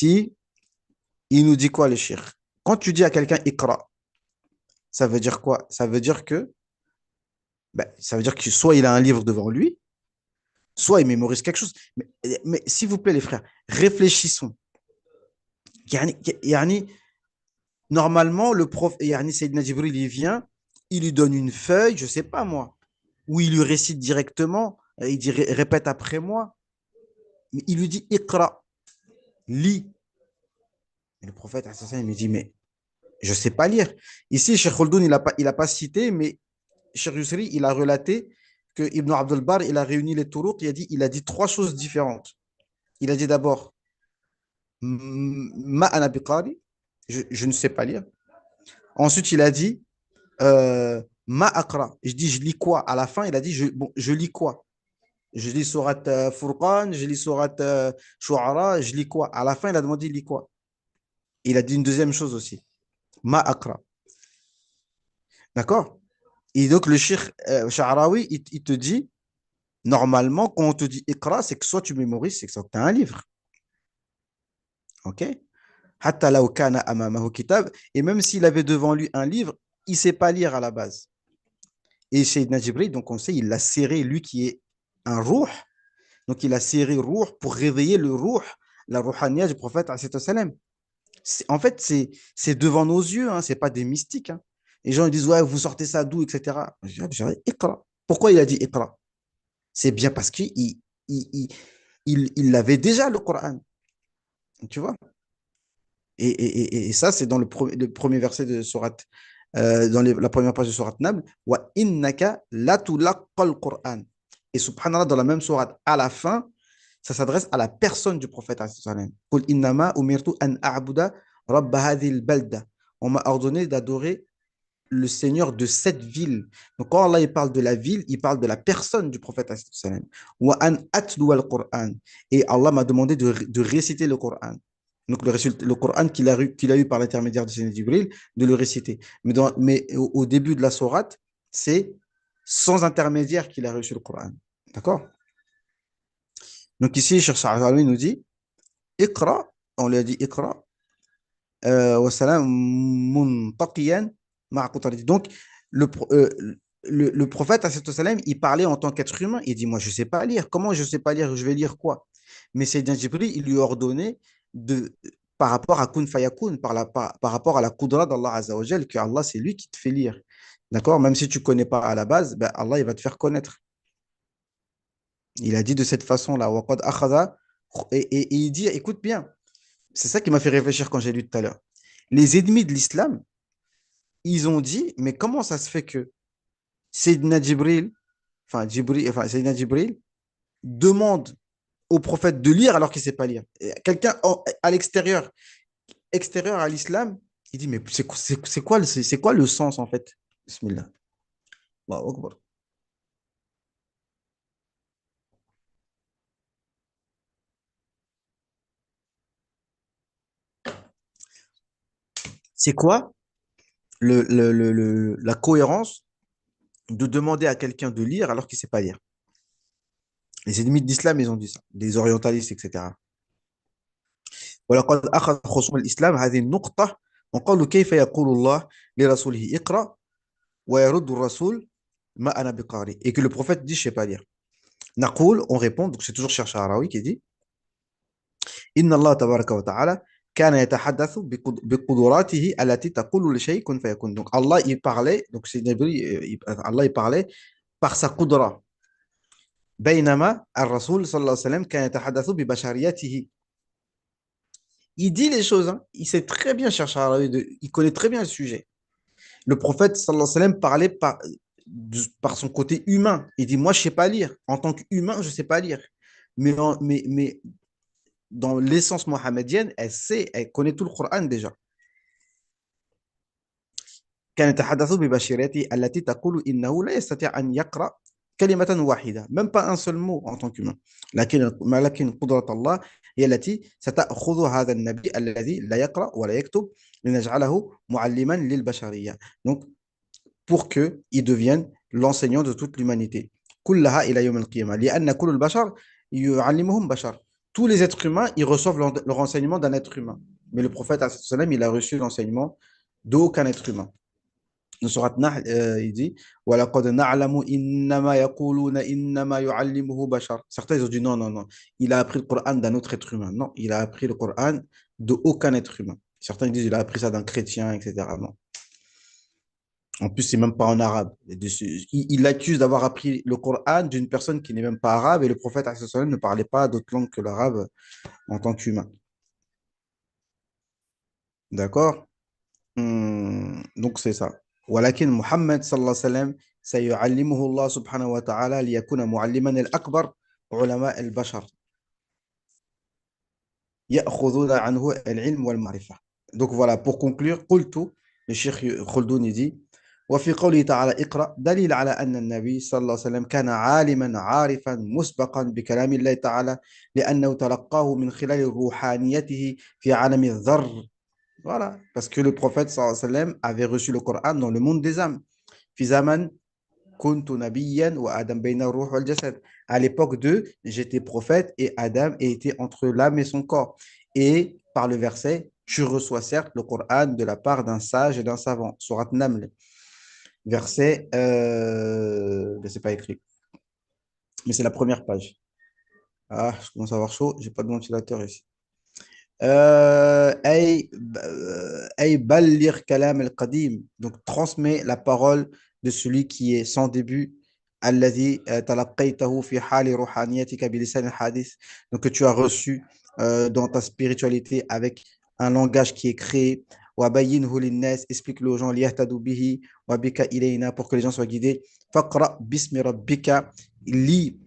Si, il nous dit quoi, le shir? Quand tu dis à quelqu'un Iqra, ça veut dire quoi? Ça veut dire que soit il a un livre devant lui, soit il mémorise quelque chose. Mais s'il vous plaît, les frères, réfléchissons. Yani, yani, normalement, le prof, yani, Sayyidina Jibril, il vient, il lui donne une feuille, je sais pas moi, ou il lui récite directement, il dit répète après moi. Mais il lui dit Iqra, lis. Et le prophète, il me dit, mais je ne sais pas lire. Ici, Cheikh Kholdoun, il a pas cité, mais Cheikh Yusri, il a relaté que Ibn Abdul Bar, il a réuni les tourouq, il a dit trois choses différentes. Il a dit d'abord, ma ana biqari, je ne sais pas lire. Ensuite, il a dit, ma akra. Je dis, je lis quoi? À la fin, il a dit, bon, je lis quoi? Je lis surat Furqan, je lis surat Shu'ara, je lis quoi? À la fin, il a demandé, il lit quoi? Il a dit une deuxième chose aussi, ma akra. D'accord? Et donc, le Cheikh Sha'rawi, il te dit, normalement, quand on te dit Iqra, c'est que soit tu mémorises, c'est que tu as un livre. OK? Hatta law kana amamahu kitab. Et même s'il avait devant lui un livre, il ne sait pas lire à la base. Et Sayyidina Jibril, donc on sait, il l'a serré, lui qui est un rouh. Donc il a serré rouh pour réveiller le rouh, la rouhaniya du prophète. En fait, c'est devant nos yeux, hein, ce n'est pas des mystiques. Hein. Les gens ils disent, ouais, vous sortez ça d'où, etc. Je dis, Iqra. Pourquoi il a dit Iqra? C'est bien parce qu'il il avait déjà le Coran. Tu vois? Et ça, c'est dans le premier verset de Surat, dans la première page de Surat Naml. Wa innaka latulaqqal Qur'an. Et subhanallah, dans la même Surat, à la fin, ça s'adresse à la personne du prophète. Qul innama umirtu an a'buda rabba hadhihi al-balda. On m'a ordonné d'adorer le Seigneur de cette ville. Donc, quand Allah il parle de la ville, il parle de la personne du prophète. Wa an atlu al-Qur'an. Et Allah m'a demandé de réciter le Coran. Donc, le Coran qu'il a eu par l'intermédiaire de Seigneur Jibril, de le réciter. Mais au début de la sourate, c'est sans intermédiaire qu'il a reçu le Coran. D'accord? Donc, ici, Cheikh Sa'alawi nous dit Iqra, on lui a dit Iqra, wa salam muntaqiyan ma'a qutarati. Donc, le, le prophète, salam, il parlait en tant qu'être humain. Il dit moi, je ne sais pas lire. Comment je ne sais pas lire? Je vais lire quoi? Mais Sayyidina Jibril, il lui a ordonné de, par rapport à Kun Fayakun, par rapport à la Qudra d'Allah Azzawajal, que Allah, c'est lui qui te fait lire. D'accord? Même si tu ne connais pas à la base, ben Allah, il va te faire connaître. Il a dit de cette façon-là. Waqad akhadha. Et il dit, écoute bien, c'est ça qui m'a fait réfléchir quand j'ai lu tout à l'heure. Les ennemis de l'islam, ils ont dit, mais comment ça se fait que Sayyidina Jibril, Sayyidina Jibril demande au prophète de lire alors qu'il ne sait pas lire. Quelqu'un à l'extérieur, extérieur à l'islam, il dit, mais c'est quoi le sens en fait? Bismillah. Allahu Akbar. C'est quoi la cohérence de demander à quelqu'un de lire alors qu'il ne sait pas lire? Les ennemis de l'islam, ils ont dit ça, les orientalistes, etc. ولقد أخذ خصوم الإسلام هذه النقطة وقالوا كيف يقول الله لرسوله اقرأ ويرد الرسول ما أنا بقارئ et que le prophète dit je sais pas lire. نقول on répond donc c'est toujours Cheikh Sha'rawi qui dit إن الله تبارك وتعالى كان يتحدث بقدراته التي تقول لشيء كن فيكون. Donc Allah il parlait donc c'est Allah il parlait par sa qudra. بينما الرسول صلى الله عليه وسلم كان يتحدث ببشريته. Il dit les choses, hein. Il sait très bien chercher il connaît très bien le sujet. Le prophète sallallahu alayhi wa sallam parlait par son côté humain. Il dit moi je sais pas lire. En tant qu'humain, je sais pas lire. Mais dans l'essence mohammedienne, elle connaît tout le Coran déjà. كان يتحدث ببشريته التي تقول إنه لا يستطيع أن يقرأ كلمة واحدة même pas un seul mot en tant qu'humain لكن قدرة الله هي التي ستأخذ هذا النبي الذي لا يقرأ ولا يكتب لنجعله معلما للبشرية donc pour qu'il devienne l'enseignant de toute l'humanité كلها إلى يوم القيامة لأن كل البشر يعلمهم بشر tous les êtres humains, ils reçoivent le renseignement d'un être humain. Mais le prophète, alayhi salam, il a reçu l'enseignement d'aucun être humain. Dans Surat Nahl, il dit وَلَقَدْ نَعْلَمُ إِنَّمَا يَقُولُونَ إِنَّمَا يُعَلِّمُهُ بَشَرٌ. Certains, ils ont dit non, non, non. Il a appris le Coran d'un autre être humain. Non, il a appris le Coran d'aucun être humain. Certains disent il a appris ça d'un chrétien, etc. Non. En plus, c'est même pas en arabe. Il accuse d'avoir appris le Coran d'une personne qui n'est même pas arabe et le prophète alayhi salam, ne parlait pas d'autre langue que l'arabe en tant qu'humain. D'accord? Donc c'est ça. ولكن محمد صلى الله عليه وسلم سيعلمه الله سبحانه وتعالى ليكون معلما الأكبر علماء البشر يأخذون عنه العلم والمعرفة. Donc voilà, pour conclure, قلت, le Cheikh Khuldoun dit وفي قوله تعالى اقرأ دليل على أن النبي صلى الله عليه وسلم كان عالما عارفا مسبقا بكلام الله تعالى لأنه تلقاه من خلال روحانيته في عالم الذر. Voilà, parce que le prophète sallallahu alayhi wa sallam avait reçu le Coran dans le monde des âmes. في زمن كنت نبيا وآدم بين الروح والجسد. À l'époque de j'étais prophète et Adam était entre l'âme et son corps. Et par le verset, tu reçois certes le Coran de la part d'un sage et d'un savant. Surat Naml, verset, c'est pas écrit, mais c'est la première page. Ah, je commence à avoir chaud, j'ai pas de ventilateur ici. أي أي بلغ كلام القديم. Donc transmets la parole de celui qui est sans début. الذي تلقيته في حال روحانيتك بلسان الحديث. Donc que tu as reçu dans ta spiritualité avec un langage qui est créé. وبينه للناس, explique-le aux gens, ليهتدوا به وبك إلينا, pour que les gens soient guidés. فاقرأ باسم ربك, lis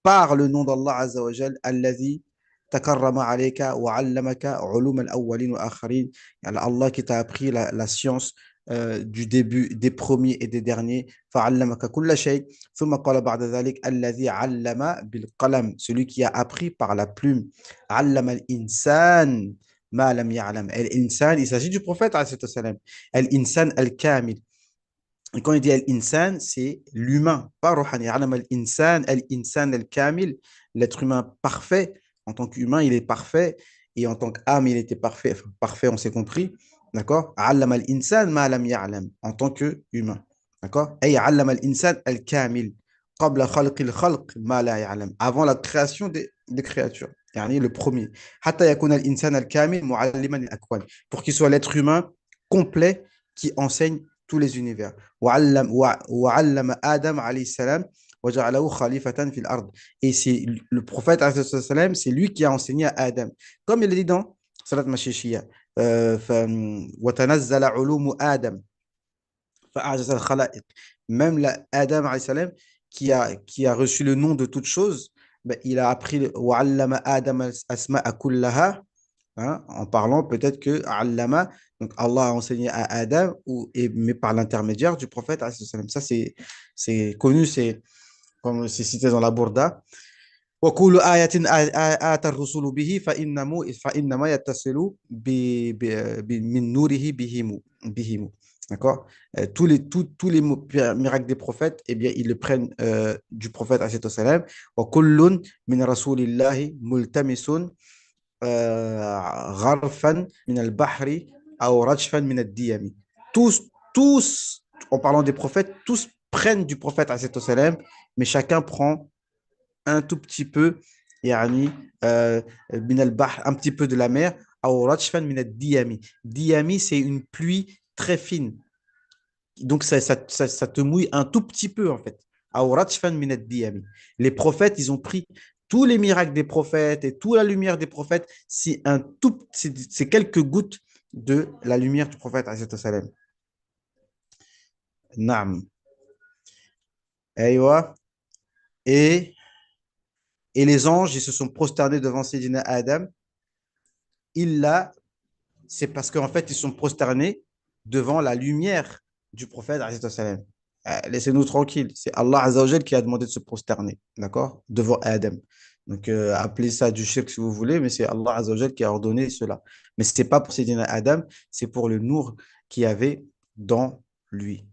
par le nom d'Allah Azza wa Jal, الذي takarrama alayka wa allamaka ulum al-awwalin wa akharin. Allah qui t'a appris la science du début, des premiers et des derniers. فعلمك كل شيء ثم قال بعد ذلك الذي علم بالقلم, celui qui a appris par la plume. علم الإنسان ما لم يعلم. الإنسان, il s'agit du prophète alayhi salam. الإنسان الكامل. Et quand il dit al-insan, c'est l'humain, pas Rouhani. Al-insan al-kamil, l'être humain parfait. En tant qu'humain, il est parfait. Et en tant qu'âme, il était parfait. Enfin, parfait, on s'est compris. D'accord? Allama al-insan ma lam ya'lam. En tant qu'humain. D'accord? Ay allama al-insan al-kamil. Qabla khalqil khalq ma la ya'lam. Avant la création des créatures. Yani le premier. Hatta yakuna al-insan al-kamil mu'alliman al-akwan. Pour qu'il soit l'être humain complet qui enseigne tous les univers. وعلم آدم عليه السلام وجعله خليفة في الأرض. Et c'est le prophète عليه الصلاة والسلام, c'est lui qui a enseigné à Adam. Comme il le dit dans Salat Mashishia, وتنزل علوم آدم فأعجز الخلائق. Même Adam عليه السلام qui a reçu le nom de toute chose, ben, il a appris وعلم آدم الأسماء كلها. Hein, en parlant peut-être que Allama, donc Allah a enseigné à Adam, mais par l'intermédiaire du prophète. Ça, c'est connu, c'est comme c'est cité dans la Bourda. وكل آية آتى الرسول به فإنما يتصل من نوره بهم. D'accord? Tous les miracles des prophètes, eh bien, ils le prennent du prophète, alayhi salam. وكل من رسول الله ملتمس غرفا من البحر أو رجفا من الديم. Tous, en parlant des prophètes, tous prennent du prophète alayhi salam, mais chacun prend un tout petit peu, يعني من البحر, un petit peu de la mer, أو رجفا من الديم. Diyami, c'est une pluie très fine. Donc ça te mouille un tout petit peu en fait. أو رجفا من الديم. Les prophètes, ils ont pris tous les miracles des prophètes et toute la lumière des prophètes, c'est quelques gouttes de la lumière du prophète alayhi salam. Naam. Aywa. Et, et les anges, ils se sont prosternés devant Sayyidina Adam. C'est parce qu'en fait, ils sont prosternés devant la lumière du prophète alayhi salam. Laissez-nous tranquilles. C'est Allah Azza wa Jal qui a demandé de se prosterner, d'accord, devant Adam. Donc, appelez ça du shirk si vous voulez, mais c'est Allah Azza wa Jal qui a ordonné cela. Mais ce n'était pas pour Sayyidina Adam, c'est pour le nour qu'il y avait dans lui.